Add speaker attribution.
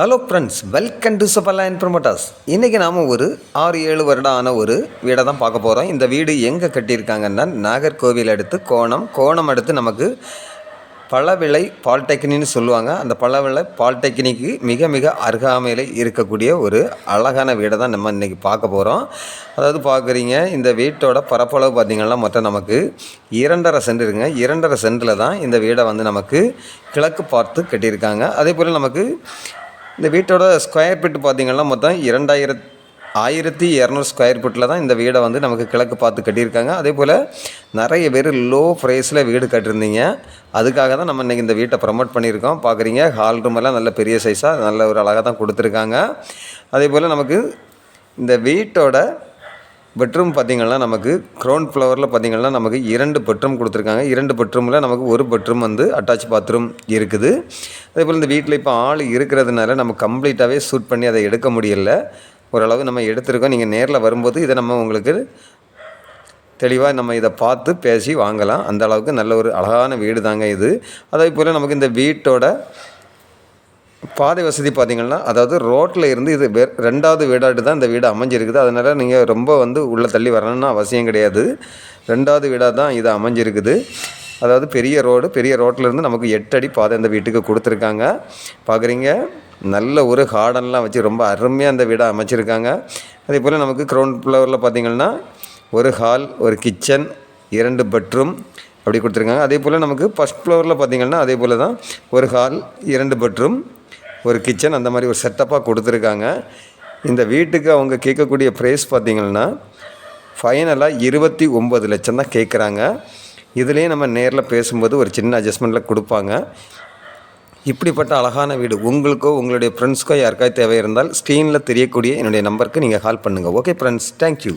Speaker 1: Hello friends, welcome to Superline Promoters. இன்றைக்கி நாம் ஒரு 6-7 வருடம் ஆன ஒரு வீடை தான் பார்க்க போகிறோம். இந்த வீடு எங்கே கட்டியிருக்காங்கன்னா நாகர்கோவில் அடுத்து கோணம் அடுத்து நமக்கு பழவிளை பாலிடெக்னிக்னு சொல்லுவாங்க. அந்த பழவிளை பாலிடெக்னிக்கு மிக மிக அருகாமையில் இருக்கக்கூடிய ஒரு அழகான வீடை தான் நம்ம இன்றைக்கி பார்க்க போகிறோம். அதாவது பார்க்குறீங்க, இந்த வீட்டோட பரப்பளவு பார்த்திங்கன்னா மொத்தம் நமக்கு 2.5 சென்ட் இருக்குங்க. 2.5 சென்ட்டில் தான் இந்த வீடை நமக்கு கிழக்கு பார்த்து கட்டியிருக்காங்க. அதே போல் நமக்கு இந்த வீட்டோட ஸ்கொயர் ஃபீட் பார்த்திங்கன்னா மொத்தம் 1200 ஸ்கொயர் ஃபீட்டில் தான் இந்த வீடை நமக்கு கிழக்கு பார்த்து கட்டியிருக்காங்க. அதே போல் நிறைய பேர் லோ ப்ரைஸில் வீடு கட்டியிருந்தீங்க. அதுக்காக தான் நம்ம இன்றைக்கி இந்த வீட்டை ப்ரமோட் பண்ணியிருக்கோம். பார்க்குறீங்க, ஹால் ரூமெல்லாம் நல்ல பெரிய சைஸாக நல்ல ஒரு அழகாக தான் கொடுத்துருக்காங்க. அதே போல் நமக்கு இந்த வீட்டோட பெட்ரூம் பார்த்திங்கன்னா நமக்கு கிரவுண்ட் ஃப்ளோரில் பார்த்திங்கன்னா நமக்கு 2 பெட்ரூம் கொடுத்துருக்காங்க. 2 பெட்ரூமில் நமக்கு ஒரு பெட்ரூம் அட்டாச் பாத்ரூம் இருக்குது. அதே போல் இந்த வீட்டில் இப்போ ஆள் இருக்கிறதுனால நம்ம கம்ப்ளீட்டாகவே ஷூட் பண்ணி அதை எடுக்க முடியல. ஓரளவு நம்ம எடுத்திருக்கோம். நீங்கள் நேரில் வரும்போது இதை நம்ம உங்களுக்கு தெளிவாக நம்ம இதை பார்த்து பேசி வாங்கலாம். அந்த அளவுக்கு நல்ல ஒரு அழகான வீடு தாங்க இது. அதே போல் நமக்கு இந்த வீட்டோட பாதை வசதி பார்த்திங்கன்னா, அதாவது ரோட்டில் இருந்து இது 2வது வீடாட்டு தான் இந்த வீடு அமைஞ்சிருக்குது. அதனால் நீங்கள் ரொம்ப உள்ளே தள்ளி வரணும்னு அவசியம் கிடையாது. 2வது வீடாக தான் இது அமைஞ்சிருக்குது. அதாவது பெரிய ரோட்டிலேருந்து நமக்கு 8 அடி பாதை இந்த வீட்டுக்கு கொடுத்துருக்காங்க. பார்க்குறீங்க, நல்ல ஒரு கார்டன்லாம் வச்சு ரொம்ப அருமையாக அந்த வீடை அமைச்சிருக்காங்க. அதே போல் நமக்கு கிரவுண்ட் ஃப்ளோரில் பார்த்திங்கன்னா ஒரு ஹால், ஒரு கிச்சன், 2 பெட்ரூம் அப்படி கொடுத்துருக்காங்க. அதே போல் நமக்கு ஃபஸ்ட் ஃப்ளோரில் பார்த்திங்கன்னா அதே போல் தான் ஒரு ஹால், 2 பெட்ரூம், ஒரு கிச்சன், அந்த மாதிரி ஒரு செட்டப்பாக கொடுத்துருக்காங்க. இந்த வீட்டுக்கு அவங்க கேட்கக்கூடிய ப்ரைஸ் பார்த்திங்கன்னா ஃபைனலாக 29 லட்சம் தான் கேட்குறாங்க. இதுலேயே நம்ம நேரில் பேசும்போது ஒரு சின்ன அட்ஜஸ்ட்மெண்ட்டில் கொடுப்பாங்க. இப்படிப்பட்ட அழகான வீடு உங்களுக்கோ உங்களுடைய ஃப்ரெண்ட்ஸ்க்கோ யாருக்காவது தேவை இருந்தால் ஸ்க்ரீனில் தெரியக்கூடிய என்னுடைய நம்பருக்கு நீங்கள் கால் பண்ணுங்கள். Okay friends, thank you.